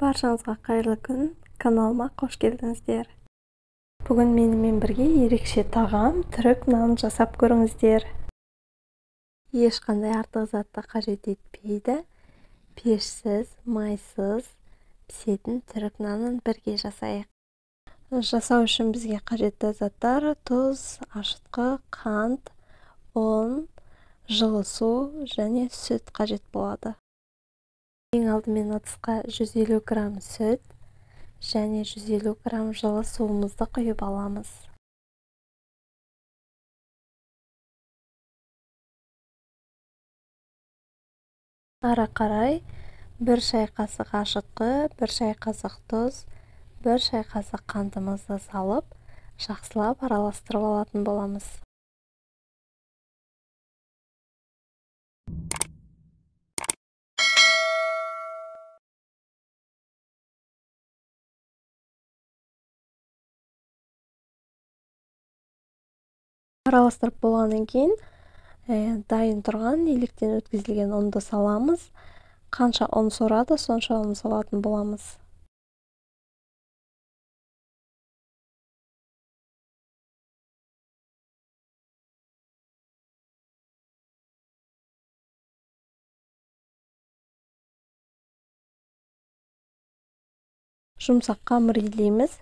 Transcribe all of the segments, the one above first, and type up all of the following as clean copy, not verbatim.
Баршаңызға қайырлы күн, каналыма қош келдіңіздер. Бүгін менімен бірге ерекше тағам түрік нанын жасап көріңіздер. Ешқандай артық затты қажет етпейді. Пешсіз, майсыз пісетін түрік нанын бірге жасайық. Жасау үшін бізге қажетті заттар: тұз, ашытқы, қант, ұн, жылы су және сүт қажет болады. Ең алдымен ыдысқа 150 грамм сүт және 150 грамм жылы суымызды құйып аламыз. Ары қарай 1 шай қасық ашытқы, 1 шай қасық тұз, 1 шай қасық қантымызды салып, жақсылап араластырып алатын боламыз. Араластырып болғаннан кейін дайын тұрған електен өткізілген ұнды саламыз. Қанша ұн сорады, сонша ұн салатын боламыз. Жұмсақ қамыр илейміз.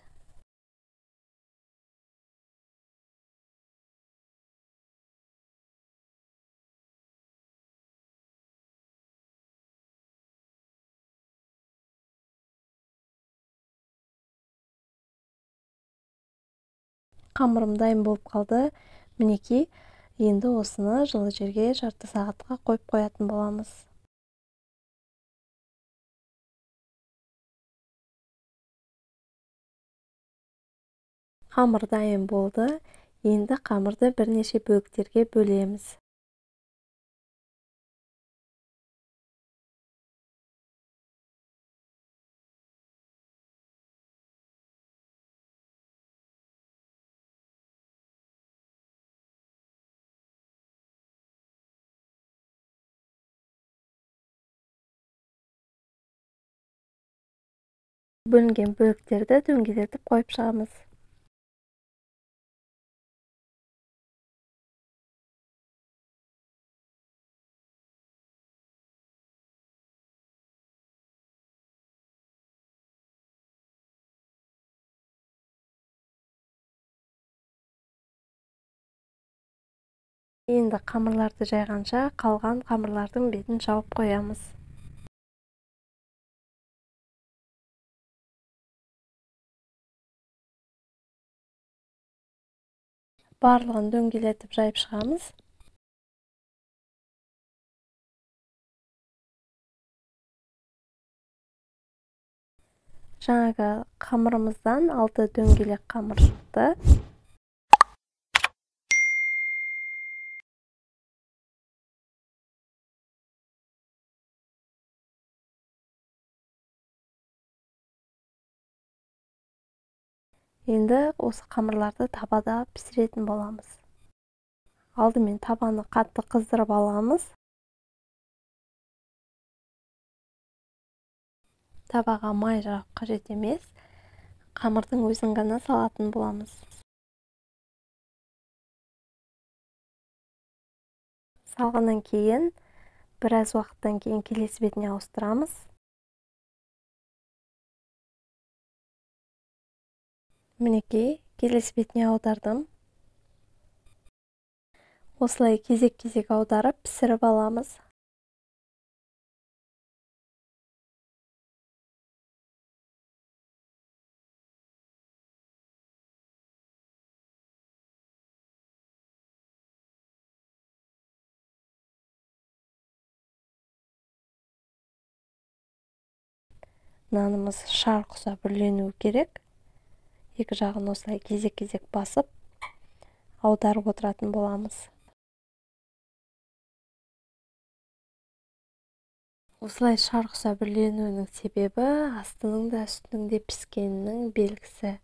Қамырым дайын болып қалды. Мінекей, енді осыны жылы жерге жарты сағатқа қойып қоятын боламыз. Қамыр дайын болды. Енді қамырды бірнеше бөліктерге бөлеміз. Бөлінген бөліктерді дөңгелетіп қойып шығамыз. Енді қамырларды жайғанша қалған қамырлардың бетін жауып қоямыз. Барлығын дөңгелетіп жайып шығамыз. Жаңағы қамырымыздан 6 дөңгелек қамыр шықты. Енді осы қамырларды табада пісіретін боламыз. Алдымен табаны қатты қыздырып аламыз. Табаға май жағып қажет емес. Қамырдың өзін ғана салатын боламыз. Салғаннан кейін біраз уақыттан кейін келесі бетіне ауыстырамыз. Мінекей, келесі бетіне аудардым. Осылай кезек-кезек аударып пісіріп аламыз. Нанымыз шарқ ұсап үрленуі керек. Екі жағын осылай кезек-кезек басып, аударып отыратын боламыз. Осылай шарқ ұсап үрленуінің себебі астының да үстінің де піскенінің белгісі.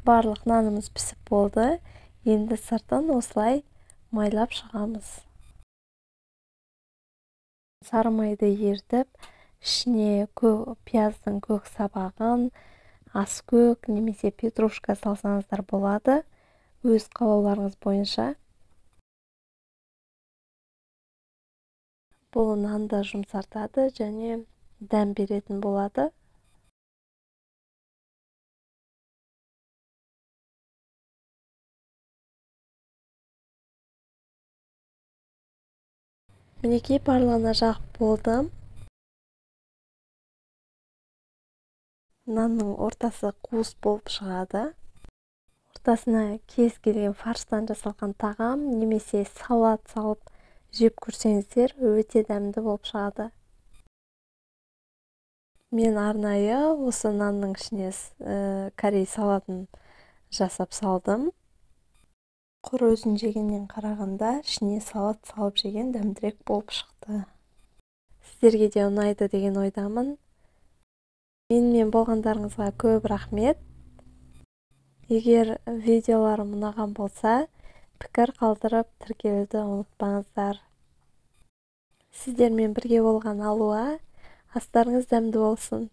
Барлық нанымыз пісіп болды. Енді сыртын осылай майлап шығамыз. Сары майды ертіп, ішіне пияздың көк сабағын, аскөк немесе петрушка салсаңыздар болады. Өз қалауларыңыз бойынша. Бұл нанды жұмсартады және дәм беретін болады. Мінекей барлығына жағып болдым. Нанның ортасы қуыс болып шығады. Ортасына кез келген фарштан жасалған тағам немесе салат салып жеп көрсеңіздер, өте дәмді болып шығады. Мен арнайы осы нанның ішіне корей салатын жасап салдым. Құр өзін жегеннен қарағанда ішіне салат салып жеген дәмдірек болып шықты. Сіздерге де ұнайды деген ойдамын. Менімен болғандарыңызға көп рахмет. Егер видеоларым ұнаған болса, пікір қалдырып тіркелуді ұмытпаңыздар. Сіздермен бірге болған Алуа, астарыңыз дәмді болсын.